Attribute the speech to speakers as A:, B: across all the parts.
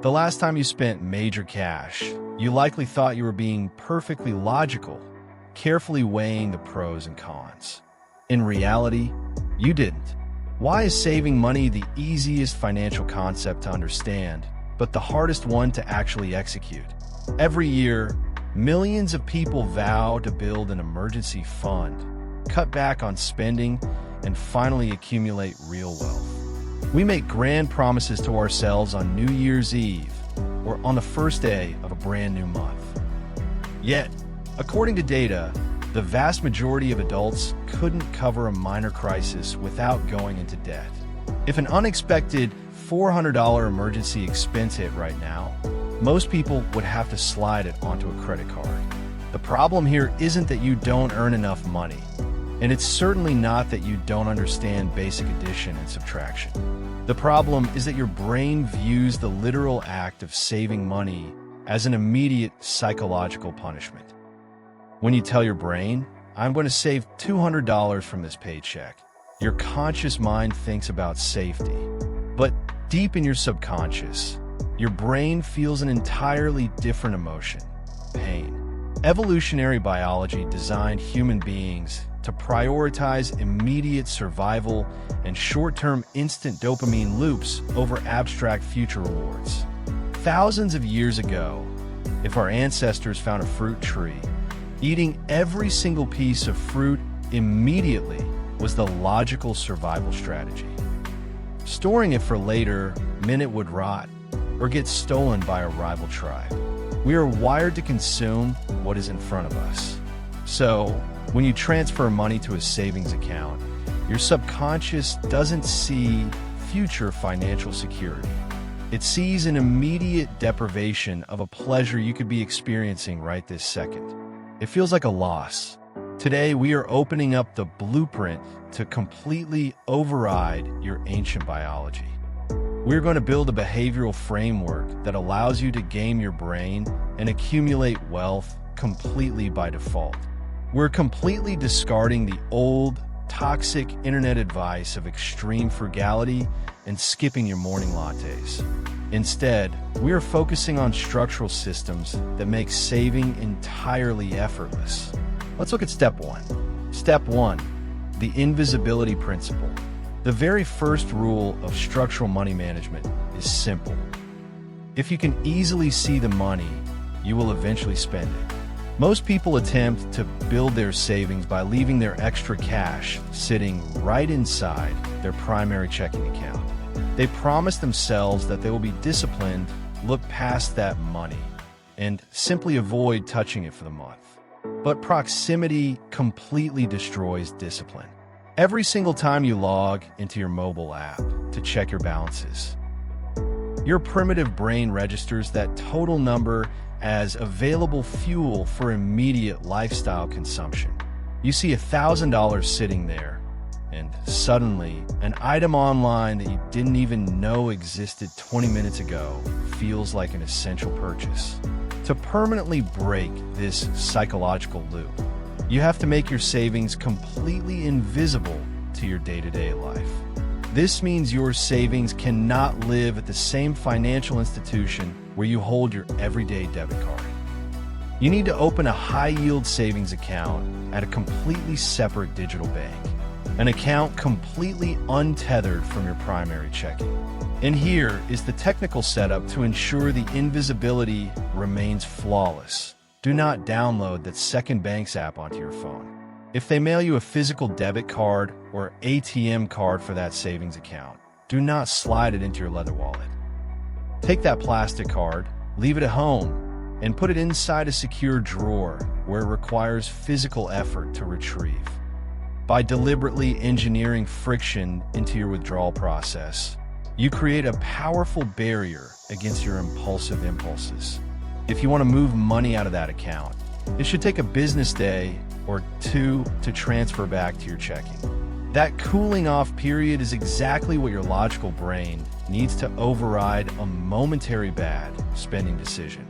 A: The last time you spent major cash, you likely thought you were being perfectly logical, carefully weighing the pros and cons. In reality, you didn't. Why is saving money the easiest financial concept to understand, but the hardest one to actually execute? Every year, millions of people vow to build an emergency fund, cut back on spending, and finally accumulate real wealth. We make grand promises to ourselves on New Year's Eve or on the first day of a brand new month. Yet, according to data, the vast majority of adults couldn't cover a minor crisis without going into debt. If an unexpected $400 emergency expense hit right now, most people would have to slide it onto a credit card. The problem here isn't that you don't earn enough money, and it's certainly not that you don't understand basic addition and subtraction. The problem is that your brain views the literal act of saving money as an immediate psychological punishment. When you tell your brain, "I'm going to save $200 from this paycheck," your conscious mind thinks about safety. But deep in your subconscious, your brain feels an entirely different emotion: pain. Evolutionary biology designed human beings to prioritize immediate survival and short-term instant dopamine loops over abstract future rewards. Thousands of years ago, if our ancestors found a fruit tree, eating every single piece of fruit immediately was the logical survival strategy. Storing it for later meant it would rot or get stolen by a rival tribe. We are wired to consume what is in front of us. So, when you transfer money to a savings account, your subconscious doesn't see future financial security. It sees an immediate deprivation of a pleasure you could be experiencing right this second. It feels like a loss. Today, we are opening up the blueprint to completely override your ancient biology. We're going to build a behavioral framework that allows you to game your brain and accumulate wealth completely by default. We're completely discarding the old, toxic internet advice of extreme frugality and skipping your morning lattes. Instead, we are focusing on structural systems that make saving entirely effortless. Let's look at step one. Step one, the Invisibility Principle. The very first rule of structural money management is simple. If you can easily see the money, you will eventually spend it. Most people attempt to build their savings by leaving their extra cash sitting right inside their primary checking account. They promise themselves that they will be disciplined, look past that money, and simply avoid touching it for the month. But proximity completely destroys discipline. Every single time you log into your mobile app to check your balances, your primitive brain registers that total number as available fuel for immediate lifestyle consumption. You see $1,000 sitting there, and suddenly, an item online that you didn't even know existed 20 minutes ago feels like an essential purchase. To permanently break this psychological loop, you have to make your savings completely invisible to your day-to-day life. This means your savings cannot live at the same financial institution where you hold your everyday debit card. You need to open a high-yield savings account at a completely separate digital bank, an account completely untethered from your primary checking. And here is the technical setup to ensure the invisibility remains flawless. Do not download that second bank's app onto your phone. If they mail you a physical debit card or ATM card for that savings account, do not slide it into your leather wallet. Take that plastic card, leave it at home, and put it inside a secure drawer where it requires physical effort to retrieve. By deliberately engineering friction into your withdrawal process, you create a powerful barrier against your impulsive impulses. If you want to move money out of that account, it should take a business day or two to transfer back to your checking. That cooling off period is exactly what your logical brain needs to override a momentary bad spending decision.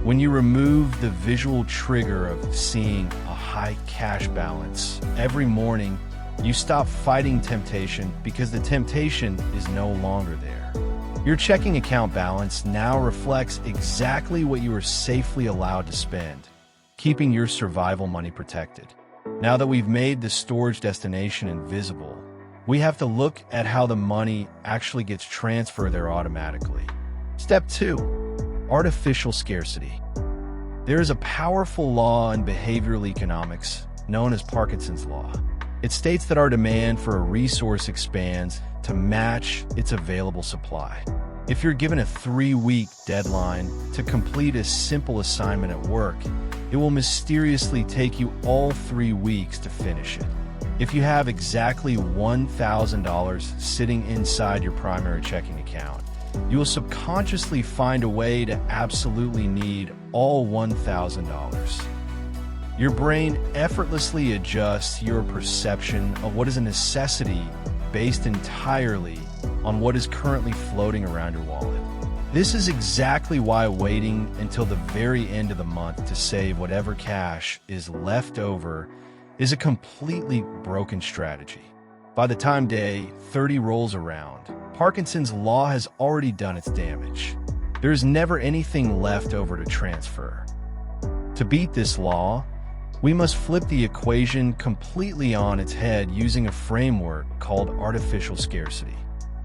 A: When you remove the visual trigger of seeing a high cash balance every morning, you stop fighting temptation because the temptation is no longer there. Your checking account balance now reflects exactly what you are safely allowed to spend, keeping your survival money protected. Now that we've made the storage destination invisible, we have to look at how the money actually gets transferred there automatically. Step 2. Artificial scarcity. There is a powerful law in behavioral economics known as Parkinson's law. It states that our demand for a resource expands to match its available supply. If you're given a 3-week deadline to complete a simple assignment at work, it will mysteriously take you all 3 weeks to finish it. If you have exactly $1,000 sitting inside your primary checking account, you will subconsciously find a way to absolutely need all $1,000. Your brain effortlessly adjusts your perception of what is a necessity based entirely on what is currently floating around your wallet. This is exactly why waiting until the very end of the month to save whatever cash is left over is a completely broken strategy. By the time day 30 rolls around, Parkinson's law has already done its damage. There is never anything left over to transfer. To beat this law, we must flip the equation completely on its head using a framework called artificial scarcity.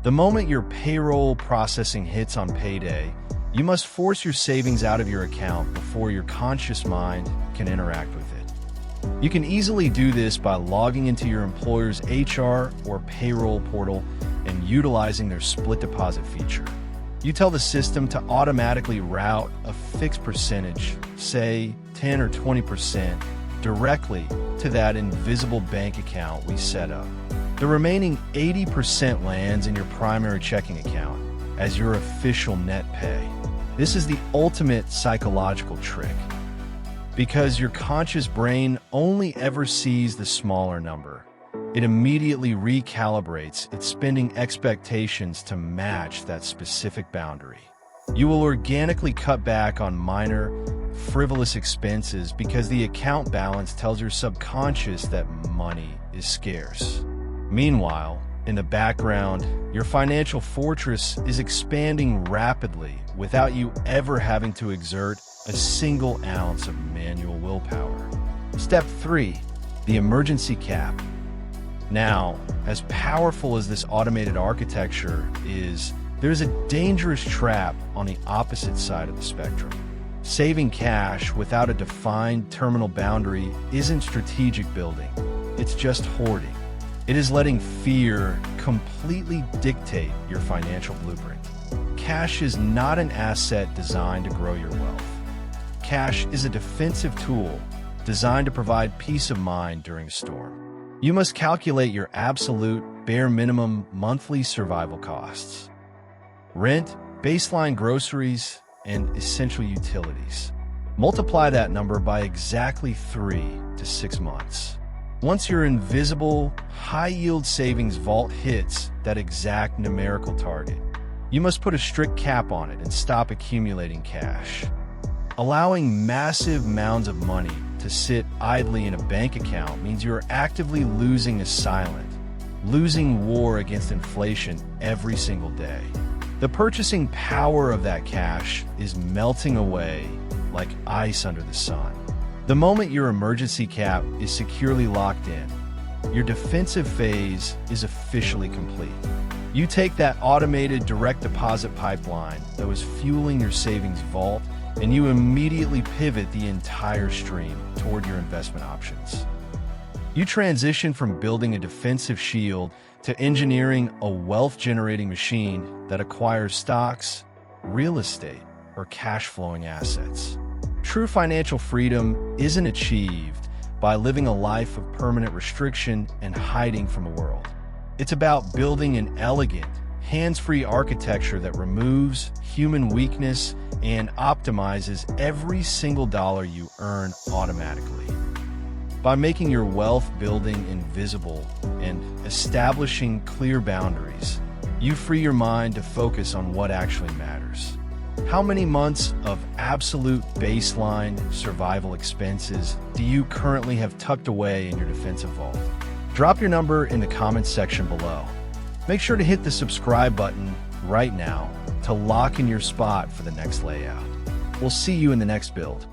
A: The moment your payroll processing hits on payday, you must force your savings out of your account before your conscious mind can interact with it. You can easily do this by logging into your employer's HR or payroll portal and utilizing their split deposit feature. You tell the system to automatically route a fixed percentage, say 10 or 20%, directly to that invisible bank account we set up. The remaining 80% lands in your primary checking account as your official net pay. This is the ultimate psychological trick, because your conscious brain only ever sees the smaller number. It immediately recalibrates its spending expectations to match that specific boundary. You will organically cut back on minor, frivolous expenses because the account balance tells your subconscious that money is scarce. Meanwhile, in the background, your financial fortress is expanding rapidly without you ever having to exert a single ounce of manual willpower. Step 3. The emergency cap. Now, as powerful as this automated architecture is, there's a dangerous trap on the opposite side of the spectrum. Saving cash without a defined terminal boundary isn't strategic building, it's just hoarding. It is letting fear completely dictate your financial blueprint. Cash is not an asset designed to grow your wealth. Cash is a defensive tool designed to provide peace of mind during a storm. You must calculate your absolute bare minimum monthly survival costs: rent, baseline groceries, and essential utilities. Multiply that number by exactly 3 to 6 months. Once your invisible, high-yield savings vault hits that exact numerical target, you must put a strict cap on it and stop accumulating cash. Allowing massive mounds of money to sit idly in a bank account means you are actively losing a silent, losing war against inflation every single day. The purchasing power of that cash is melting away like ice under the sun. The moment your emergency cap is securely locked in, your defensive phase is officially complete. You take that automated direct deposit pipeline that was fueling your savings vault, and you immediately pivot the entire stream toward your investment options. You transition from building a defensive shield to engineering a wealth-generating machine that acquires stocks, real estate, or cash-flowing assets. True financial freedom isn't achieved by living a life of permanent restriction and hiding from the world. It's about building an elegant, hands-free architecture that removes human weakness and optimizes every single dollar you earn automatically. By making your wealth building invisible and establishing clear boundaries, you free your mind to focus on what actually matters. How many months of absolute baseline survival expenses do you currently have tucked away in your defensive vault? Drop your number in the comments section below. Make sure to hit the subscribe button right now to lock in your spot for the next layout. We'll see you in the next build.